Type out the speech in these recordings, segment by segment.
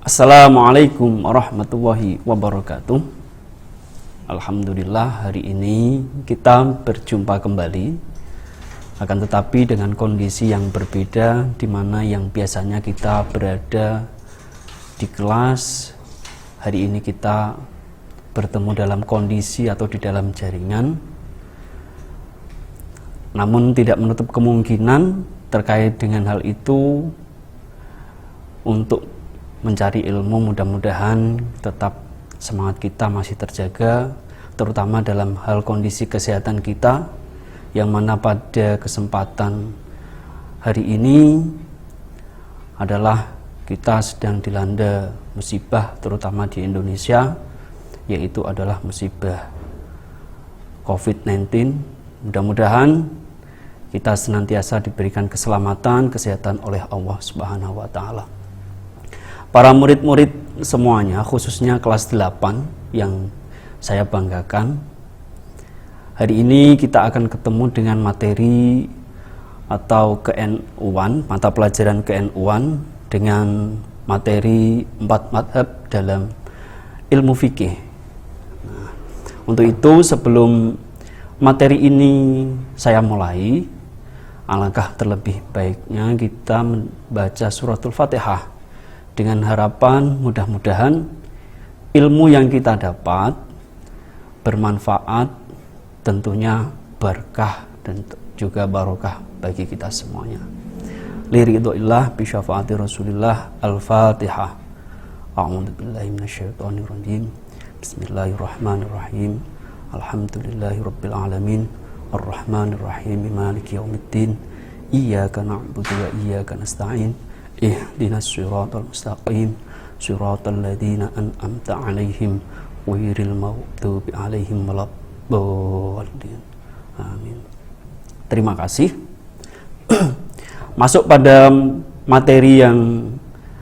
Assalamualaikum warahmatullahi wabarakatuh. Alhamdulillah, hari ini kita berjumpa kembali. Akan tetapi dengan kondisi yang berbeda, di mana yang biasanya kita berada di kelas, hari ini kita bertemu dalam kondisi atau di dalam jaringan. Namun tidak menutup kemungkinan terkait dengan hal itu untuk mencari ilmu, mudah-mudahan tetap semangat kita masih terjaga, terutama dalam hal kondisi kesehatan kita, yang mana pada kesempatan hari ini adalah kita sedang dilanda musibah, terutama di Indonesia, yaitu adalah musibah COVID-19. Mudah-mudahan kita senantiasa diberikan keselamatan, kesehatan oleh Allah Subhanahu wa Ta'ala. Para murid-murid semuanya, khususnya kelas 8 yang saya banggakan, hari ini kita akan ketemu dengan materi atau KNU-an, mata pelajaran KNU-an dengan materi 4 madhab dalam ilmu fikih. Nah, untuk itu sebelum materi ini saya mulai, alangkah terlebih baiknya kita membaca suratul Fatihah dengan harapan mudah-mudahan ilmu yang kita dapat bermanfaat, tentunya berkah dan juga barokah bagi kita semuanya. Liridhoillah bi syafaati Rasulillah. Al-Fatihah. A'udzu billahi minasyaitonir rajim. Bismillahirrahmanirrahim. Alhamdulillahirabbil alamin. Arrahmanir rahim. Maliki yaumiddin. Iyyaka na'budu wa iyyaka nasta'in. Ihdinas siratal mustaqim, siratal ladzina an'amta 'alaihim ghairil maghdubi 'alaihim waladdallin. Amin. Terima kasih. Masuk pada materi yang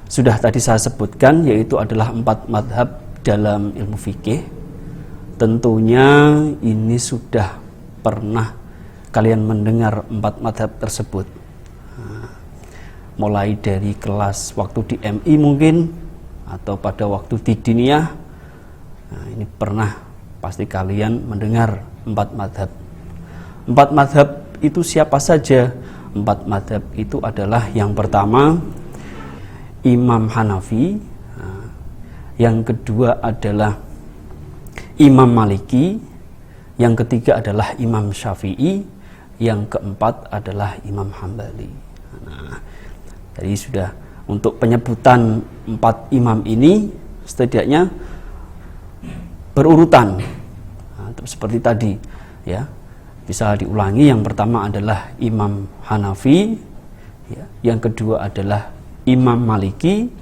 sudah tadi saya sebutkan, yaitu adalah 4 madhab dalam ilmu fikih. Tentunya ini sudah pernah kalian mendengar 4 madhab tersebut, mulai dari kelas waktu di MI mungkin, atau pada waktu di diniyah. Nah, ini pernah pasti kalian mendengar 4 madhab. 4 madhab itu siapa saja? 4 madhab itu adalah yang pertama Imam Hanafi, yang kedua adalah Imam Maliki, yang ketiga adalah Imam Syafi'i, yang keempat adalah Imam Hambali. Nah, jadi sudah untuk penyebutan 4 imam ini setidaknya berurutan. Nah, seperti tadi ya. Bisa diulangi, yang pertama adalah Imam Hanafi, ya, yang kedua adalah Imam Maliki,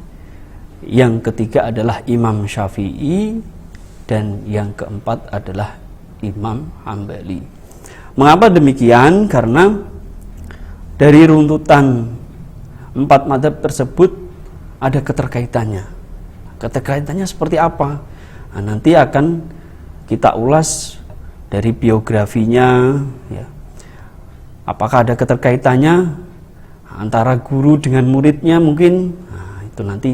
yang ketiga adalah Imam Syafi'i, dan yang keempat adalah Imam Hambali. Mengapa demikian? Karena dari runtutan 4 madhab tersebut ada keterkaitannya. Keterkaitannya seperti apa? Nah, nanti akan kita ulas dari biografinya, ya. Apakah ada keterkaitannya antara guru dengan muridnya mungkin? Nah, itu nanti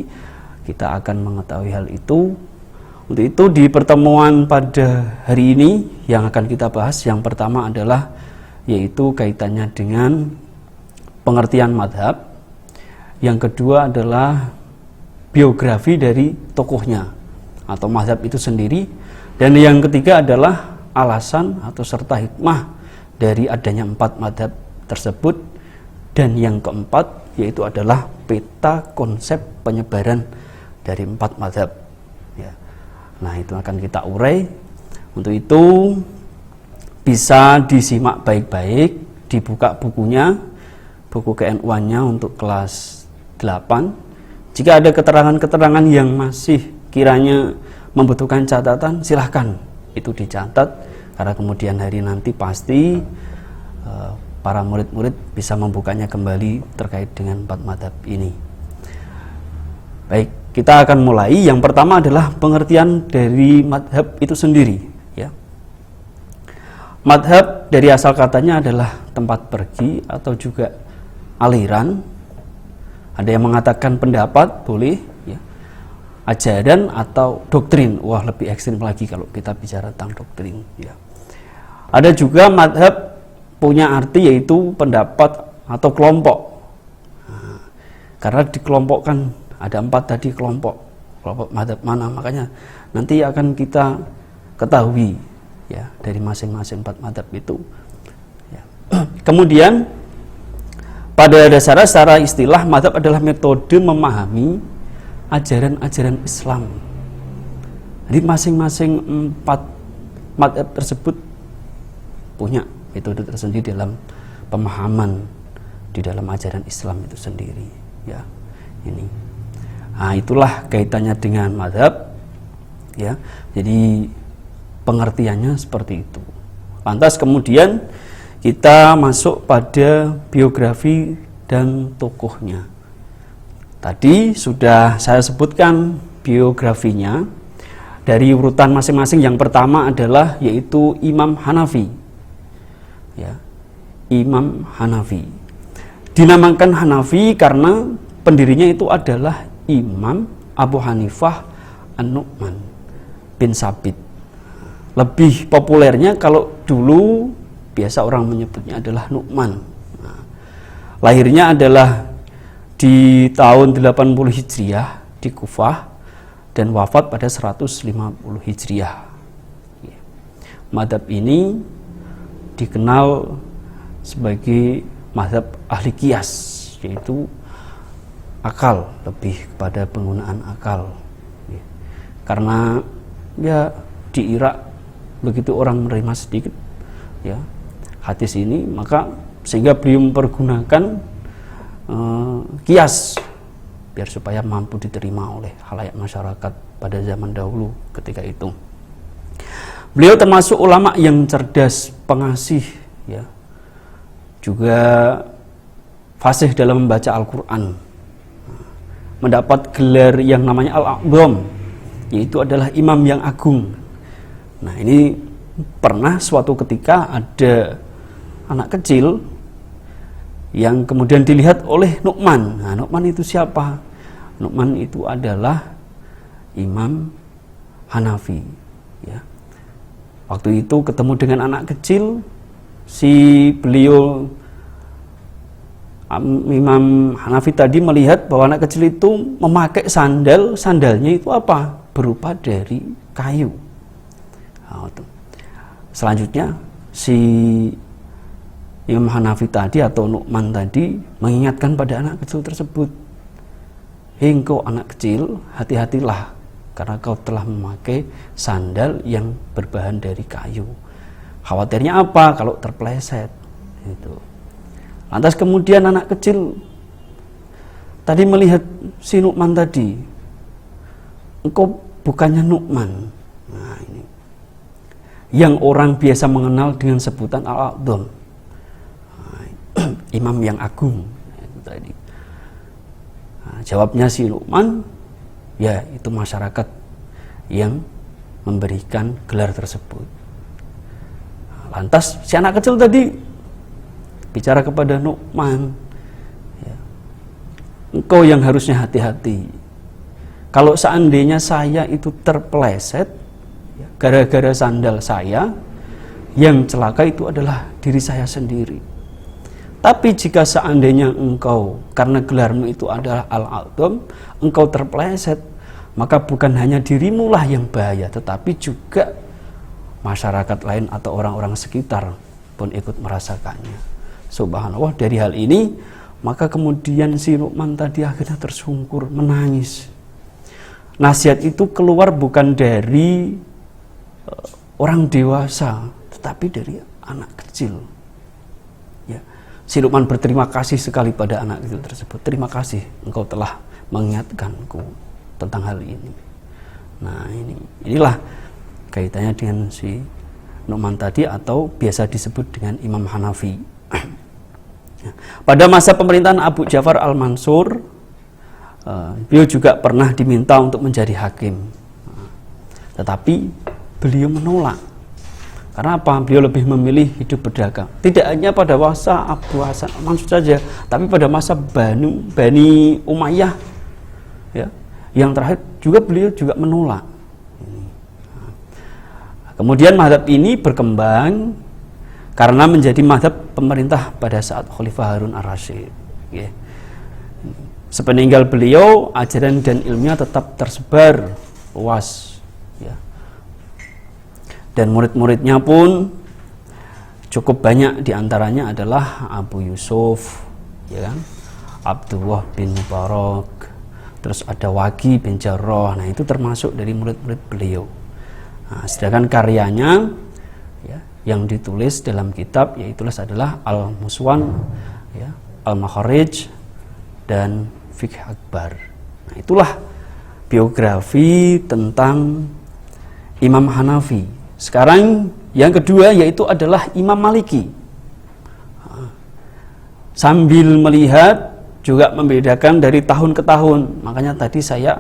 kita akan mengetahui hal itu. Untuk itu di pertemuan pada hari ini yang akan kita bahas, yang pertama adalah yaitu kaitannya dengan pengertian madhab. Yang kedua adalah biografi dari tokohnya atau mazhab itu sendiri, dan yang ketiga adalah alasan atau serta hikmah dari adanya 4 mazhab tersebut, dan yang keempat yaitu adalah peta konsep penyebaran dari 4 mazhab, ya. Nah, itu akan kita urai. Untuk itu bisa disimak baik-baik, dibuka bukunya, buku KNU-nya untuk kelas 8. Jika ada keterangan-keterangan yang masih kiranya membutuhkan catatan, silahkan itu dicatat, karena kemudian hari nanti pasti para murid-murid bisa membukanya kembali terkait dengan 4 madhab ini. Baik, kita akan mulai. Yang pertama adalah pengertian dari madhab itu sendiri, ya. Madhab dari asal katanya adalah tempat pergi atau juga aliran. Ada yang mengatakan pendapat, boleh, ya. ajaran atau doktrin. Wah, lebih ekstrim lagi kalau kita bicara tentang doktrin, ya. Ada juga madhab punya arti yaitu pendapat atau kelompok. Nah, karena dikelompokkan ada 4 tadi kelompok madhab mana, makanya nanti akan kita ketahui ya dari masing-masing 4 madhab itu. Ya. Kemudian pada dasarnya secara istilah madhab adalah metode memahami ajaran-ajaran Islam. Jadi masing-masing 4 madhab tersebut punya metode tersendiri dalam pemahaman di dalam ajaran Islam itu sendiri. Ya, ini. Nah, itulah kaitannya dengan madhab. Ya, jadi pengertiannya seperti itu. Lantas kemudian kita masuk pada biografi dan tokohnya. Tadi sudah saya sebutkan biografinya dari urutan masing-masing. Yang pertama adalah yaitu Imam Hanafi. Ya, Imam Hanafi. Dinamakan Hanafi karena pendirinya itu adalah Imam Abu Hanifah An-Nu'man bin Sabit. Lebih populernya kalau dulu biasa orang menyebutnya adalah Nu'man. Nah, lahirnya adalah di tahun 80 Hijriah di Kufah dan wafat pada 150 Hijriah. Madhab ini dikenal sebagai madhab ahli qiyas, yaitu akal, lebih kepada penggunaan akal. Karena ya di Irak begitu orang menerima sedikit ya hadis ini, maka sehingga beliau mempergunakan qiyas biar supaya mampu diterima oleh khalayak masyarakat pada zaman dahulu ketika itu. Beliau termasuk ulama yang cerdas, pengasih, ya, juga fasih dalam membaca Al-Quran. Mendapat gelar yang namanya Al-A'dham, yaitu adalah imam yang agung. Nah, ini pernah suatu ketika ada anak kecil yang kemudian dilihat oleh Nu'man. Nah, Nu'man itu siapa? Nu'man itu adalah Imam Hanafi, ya. Waktu itu ketemu dengan anak kecil, si beliau Imam Hanafi tadi melihat bahwa anak kecil itu memakai sandalnya itu apa? Berupa dari kayu. Nah, selanjutnya si Imam Hanafi tadi atau Nu'man tadi mengingatkan pada anak kecil tersebut, "Hei engkau anak kecil, hati-hatilah karena kau telah memakai sandal yang berbahan dari kayu. Khawatirnya apa kalau terpeleset?" Itu. Lantas kemudian anak kecil tadi melihat si Nu'man tadi, "Engkau bukannya Nu'man." Nah, ini yang orang biasa mengenal dengan sebutan Al-A'dham, imam yang agung itu tadi. Nah, jawabnya si Nu'man, ya itu masyarakat yang memberikan gelar tersebut. Lantas si anak kecil tadi bicara kepada Nu'man, ya, engkau yang harusnya hati-hati. Kalau seandainya saya itu terpeleset ya, gara-gara sandal saya, yang celaka itu adalah diri saya sendiri. Tapi jika seandainya engkau, karena gelarmu itu adalah Al-A'dham, engkau terpeleset, maka bukan hanya dirimu lah yang bahaya, tetapi juga masyarakat lain atau orang-orang sekitar pun ikut merasakannya. Subhanallah, dari hal ini maka kemudian si Nu'man tadi akhirnya tersungkur, menangis. Nasihat itu keluar bukan dari orang dewasa, tetapi dari anak kecil. Ya. Si Nu'man berterima kasih sekali pada anak kecil tersebut. "Terima kasih, engkau telah mengingatkanku tentang hal ini." Nah, inilah kaitannya dengan si Nu'man tadi atau biasa disebut dengan Imam Hanafi. Pada masa pemerintahan Abu Ja'far Al-Mansur, beliau juga pernah diminta untuk menjadi hakim, tetapi beliau menolak. Karena apa? Beliau lebih memilih hidup berdagang. Tidak hanya pada masa Abu Hasan Al-Mansur saja, tapi pada masa Bani Umayyah, ya, Yang terakhir juga beliau juga menolak. Kemudian mazhab ini berkembang karena menjadi mazhab pemerintah pada saat Khalifah Harun ar-Rasyid. Sepeninggal beliau, ajaran dan ilmunya tetap tersebar luas, ya. Dan murid-muridnya pun cukup banyak, diantaranya adalah Abu Yusuf, ya kan? Abdullah bin Mubarak, terus ada Waqi bin Jarrah. Nah, itu termasuk dari murid-murid beliau. Nah, sedangkan karyanya, ya, yang ditulis dalam kitab yaitulah adalah Al-Muswan, ya, Al-Makharij, dan Fiqh Akbar. Nah, itulah biografi tentang Imam Hanafi. Sekarang yang kedua yaitu adalah Imam Maliki. Sambil melihat juga membedakan dari tahun ke tahun. Makanya tadi saya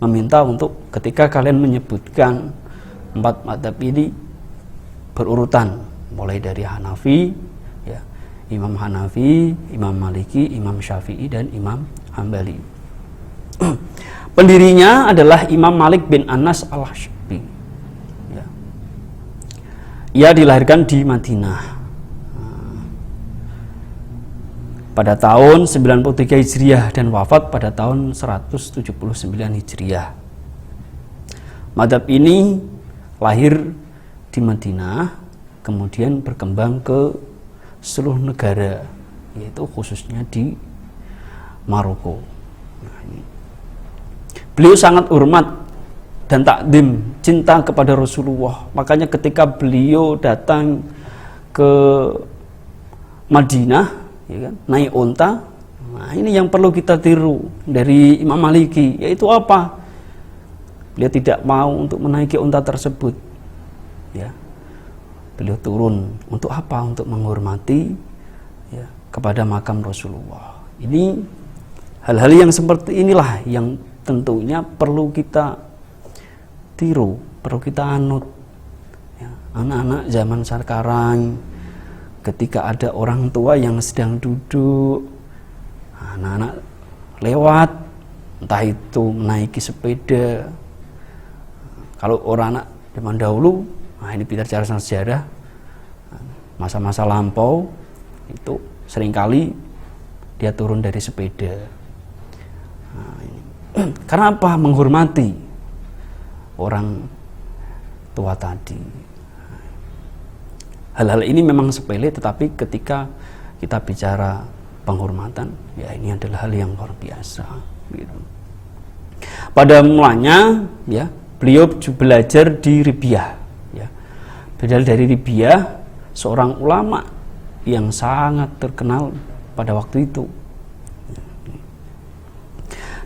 meminta untuk ketika kalian menyebutkan 4 mazhab ini berurutan, mulai dari Hanafi, ya, Imam Hanafi, Imam Maliki, Imam Syafi'i, dan Imam Hambali. Pendirinya adalah Imam Malik bin Anas al-Hashbi. Ya. Ia dilahirkan di Madinah pada tahun 93 Hijriah dan wafat pada tahun 179 Hijriah. Mazhab ini lahir di Madinah, kemudian berkembang ke seluruh negara, yaitu khususnya di Maroko. Beliau sangat hormat dan takdim, cinta kepada Rasulullah. Makanya ketika beliau datang ke Madinah, ya kan, naik unta. Nah, ini yang perlu kita tiru dari Imam Maliki, yaitu apa? Beliau tidak mau untuk menaiki unta tersebut, ya. Beliau turun untuk apa? Untuk menghormati, ya, kepada makam Rasulullah. Ini hal-hal yang seperti inilah yang tentunya perlu kita tiru, perlu kita anut, ya. Anak-anak zaman sekarang, ketika ada orang tua yang sedang duduk, anak-anak lewat, entah itu menaiki sepeda. Kalau orang anak zaman dahulu, nah ini bicara sejarah, masa-masa lampau, itu seringkali dia turun dari sepeda. Nah, ini. Karena apa? Menghormati orang tua tadi. Hal-hal ini memang sepele, tetapi ketika kita bicara penghormatan, ya ini adalah hal yang luar biasa. Gitu. Pada mulanya, ya, beliau belajar di Ribiyah. Ya. Belajar dari Ribiyah, seorang ulama yang sangat terkenal pada waktu itu.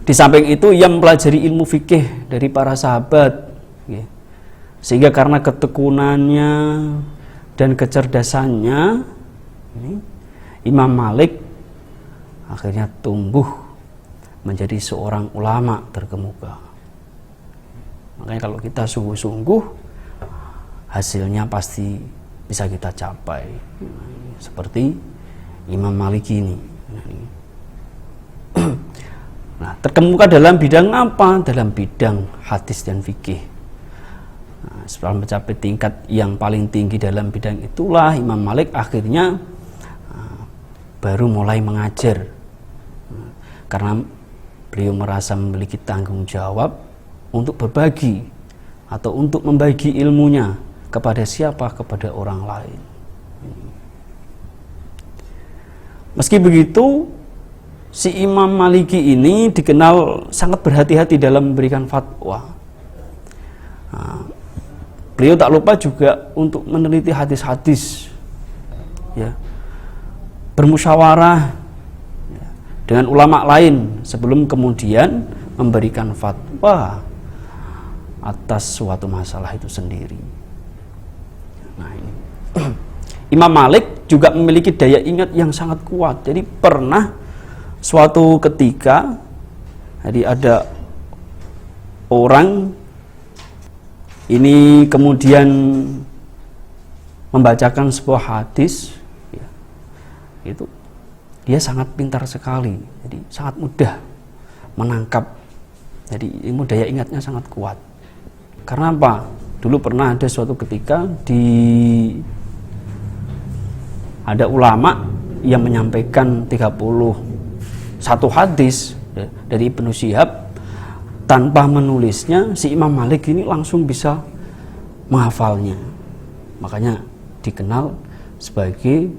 Di samping itu, ia mempelajari ilmu fikih dari para sahabat, ya. Sehingga karena ketekunannya dan kecerdasannya, Imam Malik akhirnya tumbuh menjadi seorang ulama terkemuka. Makanya kalau kita sungguh-sungguh, hasilnya pasti bisa kita capai. Seperti Imam Maliki ini. Nah, terkemuka dalam bidang apa? Dalam bidang hadis dan fikih. Setelah mencapai tingkat yang paling tinggi dalam bidang itulah Imam Malik akhirnya baru mulai mengajar, karena beliau merasa memiliki tanggung jawab untuk berbagi atau untuk membagi ilmunya kepada siapa? Kepada orang lain. Meski begitu, si Imam Maliki ini dikenal sangat berhati-hati dalam memberikan fatwa. Beliau tak lupa juga untuk meneliti hadis-hadis, ya, bermusyawarah, ya, dengan ulama lain sebelum kemudian memberikan fatwa atas suatu masalah itu sendiri. Nah, ini. Imam Malik juga memiliki daya ingat yang sangat kuat. Jadi pernah suatu ketika, jadi ada orang ini kemudian membacakan sebuah hadis, ya, itu dia sangat pintar sekali, jadi sangat mudah menangkap Jadi ilmu daya ingatnya sangat kuat. Karena apa? Dulu pernah ada suatu ketika ada ulama yang menyampaikan 31 hadis ya, dari Ibnu Syihab, tanpa menulisnya si Imam Malik ini langsung bisa menghafalnya. Makanya dikenal sebagai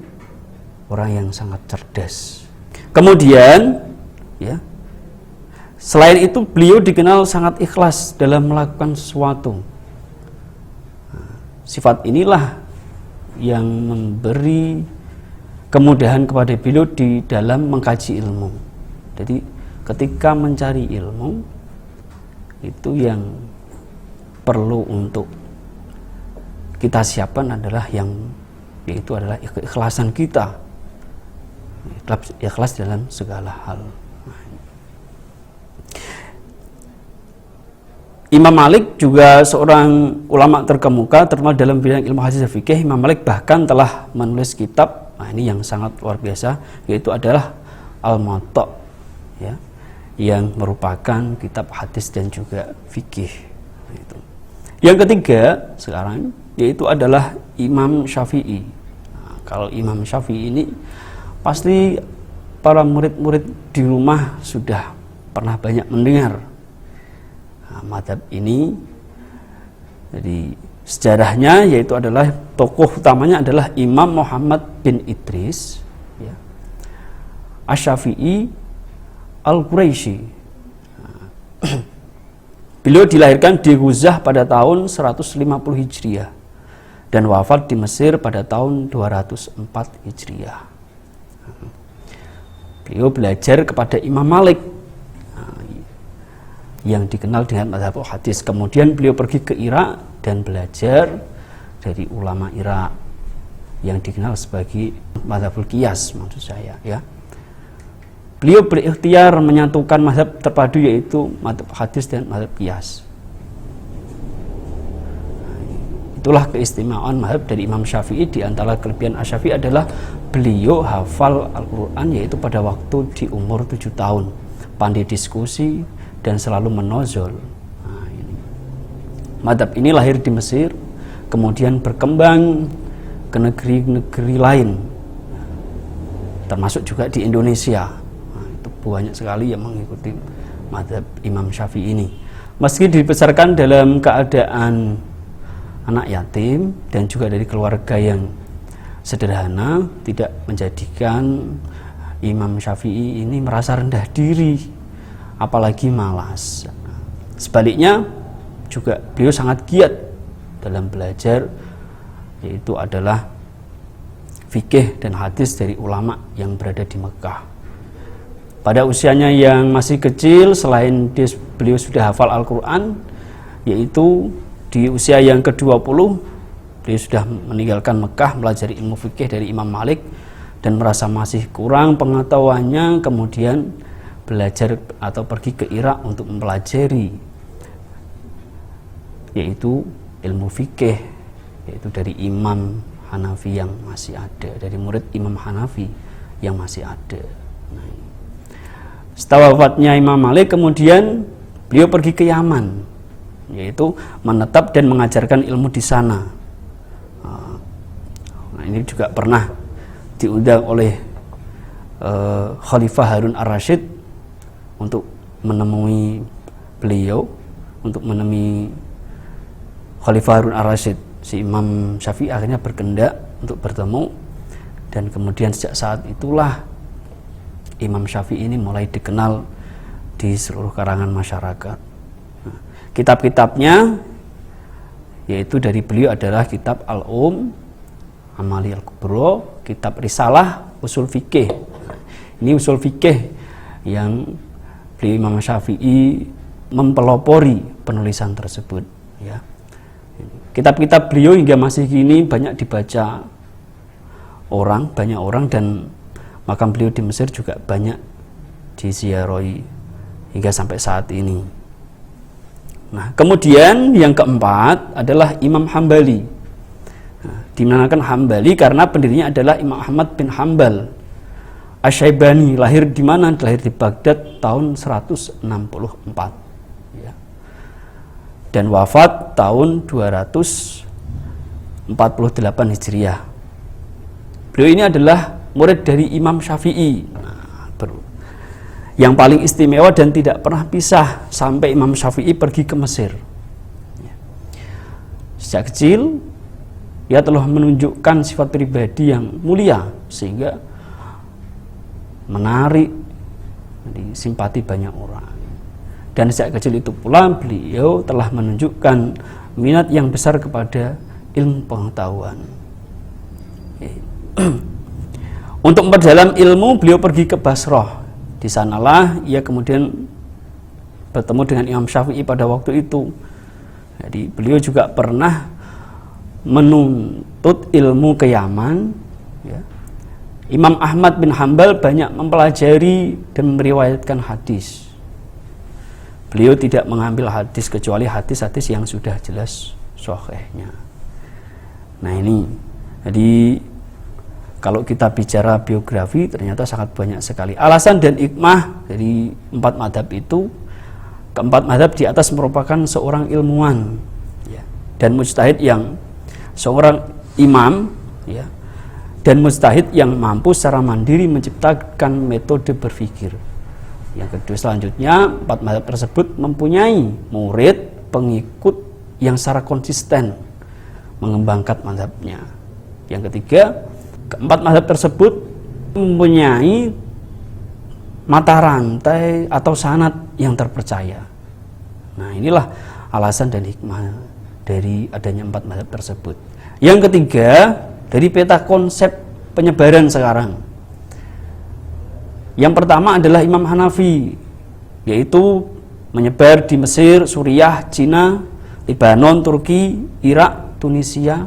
orang yang sangat cerdas. Kemudian ya, selain itu beliau dikenal sangat ikhlas dalam melakukan sesuatu. Sifat inilah yang memberi kemudahan kepada beliau di dalam mengkaji ilmu. Jadi ketika mencari ilmu itu yang perlu untuk kita siapkan adalah yaitu adalah keikhlasan kita. Ikhlas dalam segala hal. Imam Malik juga seorang ulama terkemuka, terutama dalam bidang ilmu hadis dan fikih. Imam Malik bahkan telah menulis kitab, ini yang sangat luar biasa, yaitu adalah Al-Muwatta, ya, yang merupakan kitab hadis dan juga fikih. Yang ketiga sekarang yaitu adalah Imam Syafi'i. Nah, kalau Imam Syafi'i ini pasti para murid-murid di rumah sudah pernah banyak mendengar mazhab ini. Jadi sejarahnya yaitu adalah tokoh utamanya adalah Imam Muhammad bin Idris ya, Asy-Syafi'i Al-Quraisy. Beliau dilahirkan di Ghuzah pada tahun 150 Hijriah dan wafat di Mesir pada tahun 204 Hijriah. Beliau belajar kepada Imam Malik yang dikenal dengan mazhab hadis. Kemudian beliau pergi ke Irak dan belajar dari ulama Irak yang dikenal sebagai mazhabul qiyas, maksud saya ya. Beliau berikhtiar menyatukan mazhab terpadu yaitu mazhab hadis dan mazhab qiyas. Itulah keistimewaan mazhab dari Imam Syafi'i. Di antara kelebihan Asy-Syafi'i adalah beliau hafal Al-Quran yaitu pada waktu di umur 7 tahun, pandai diskusi dan selalu menozol. Mazhab ini lahir di Mesir, kemudian berkembang ke negeri-negeri lain, termasuk juga di Indonesia. Itu banyak sekali yang mengikuti mazhab Imam Syafi'i ini. Meski dibesarkan dalam keadaan anak yatim dan juga dari keluarga yang sederhana, tidak menjadikan Imam Syafi'i ini merasa rendah diri apalagi malas. Sebaliknya juga beliau sangat giat dalam belajar, yaitu adalah fikih dan hadis dari ulama yang berada di Mekah. Pada usianya yang masih kecil, selain beliau sudah hafal Al-Quran, yaitu di usia yang ke-20 beliau sudah meninggalkan Mekah, belajar ilmu fikih dari Imam Malik dan merasa masih kurang pengetahuannya, kemudian belajar atau pergi ke Irak untuk mempelajari yaitu ilmu fikih, yaitu dari Imam Hanafi yang masih ada, dari murid Imam Hanafi yang masih ada. Setelah wafatnya Imam Malik, kemudian beliau pergi ke Yaman, yaitu menetap dan mengajarkan ilmu di sana. Nah, ini juga pernah diundang oleh Khalifah Harun Ar-Rasyid untuk menemui beliau, untuk menemui Khalifah Harun Ar-Rasyid. Si Imam Syafi'i akhirnya berkehendak untuk bertemu, dan kemudian sejak saat itulah Imam Syafi'i ini mulai dikenal di seluruh kalangan masyarakat. Kitab-kitabnya yaitu dari beliau adalah kitab Al-Amali Al-Kubro, kitab Risalah, Usul Fikih. Ini usul fikih yang beliau Imam Syafi'i mempelopori penulisan tersebut ya. Kitab-kitab beliau hingga masih kini banyak dibaca banyak orang, dan makam beliau di Mesir juga banyak diziarahi hingga sampai saat ini. Nah, kemudian yang keempat adalah Imam Hambali. Nah, dinamakan Hambali karena pendirinya adalah Imam Ahmad bin Hambal Asy-Syaibani. Lahir di mana? Lahir di Baghdad tahun 164. dan wafat tahun 248 Hijriah. Beliau ini adalah murid dari Imam Syafi'i. Yang paling istimewa dan tidak pernah pisah sampai Imam Syafi'i pergi ke Mesir. Sejak kecil ia telah menunjukkan sifat pribadi yang mulia sehingga menarik simpati banyak orang. Dan sejak kecil itu pula beliau telah menunjukkan minat yang besar kepada ilmu pengetahuan. Untuk memperdalam ilmu, beliau pergi ke Basrah. Di sanalah ia kemudian bertemu dengan Imam Syafi'i pada waktu itu. Jadi beliau juga pernah menuntut ilmu ke Yaman. Ya. Imam Ahmad bin Hambal banyak mempelajari dan meriwayatkan hadis. Beliau tidak mengambil hadis kecuali hadis-hadis yang sudah jelas sahihnya. Nah ini, jadi kalau kita bicara biografi ternyata sangat banyak sekali alasan dan hikmah dari 4 mazhab itu. Keempat mazhab di atas merupakan seorang ilmuwan ya, dan mujtahid yang seorang imam ya, dan mujtahid yang mampu secara mandiri menciptakan metode berpikir. Yang kedua selanjutnya, 4 mazhab tersebut mempunyai murid pengikut yang secara konsisten mengembangkan mazhabnya. Yang ketiga, keempat mazhab tersebut mempunyai mata rantai atau sanad yang terpercaya. Nah inilah alasan dan hikmah dari adanya 4 mazhab tersebut. Yang ketiga, dari peta konsep penyebaran sekarang. Yang pertama adalah Imam Hanafi, yaitu menyebar di Mesir, Suriah, Cina, Lebanon, Turki, Irak, Tunisia,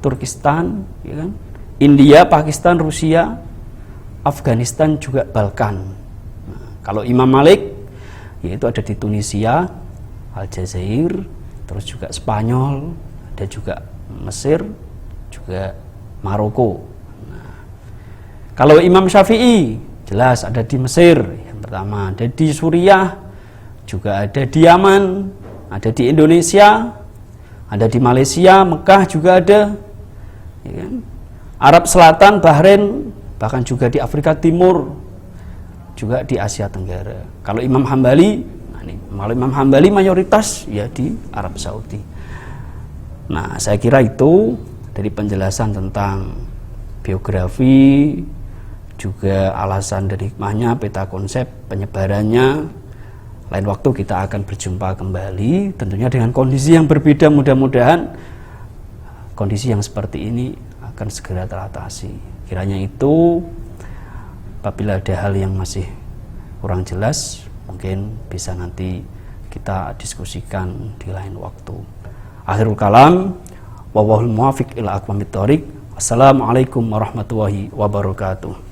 Turkistan, ya kan? India, Pakistan, Rusia, Afghanistan, juga Balkan. Nah, kalau Imam Malik, yaitu ada di Tunisia, Aljazair, terus juga Spanyol, ada juga Mesir, juga Maroko. Nah, kalau Imam Syafi'i, jelas ada di Mesir, yang pertama ada di Suriah, juga ada di Yaman, ada di Indonesia, ada di Malaysia, Mekah juga ada, ya kan? Arab Selatan, Bahrain, bahkan juga di Afrika Timur, juga di Asia Tenggara. Kalau Imam Hambali, kalau Imam Hambali mayoritas ya di Arab Saudi. Nah, saya kira itu dari penjelasan tentang biografi, juga alasan dari hikmahnya, peta konsep penyebarannya. Lain waktu kita akan berjumpa kembali, tentunya dengan kondisi yang berbeda. Mudah-mudahan kondisi yang seperti ini akan segera teratasi. Kiranya itu, apabila ada hal yang masih kurang jelas, mungkin bisa nanti kita diskusikan di lain waktu. Akhirul kalam, wallahul muwaffiq ila aqwamit thoriq. Assalamualaikum warahmatullahi wabarakatuh.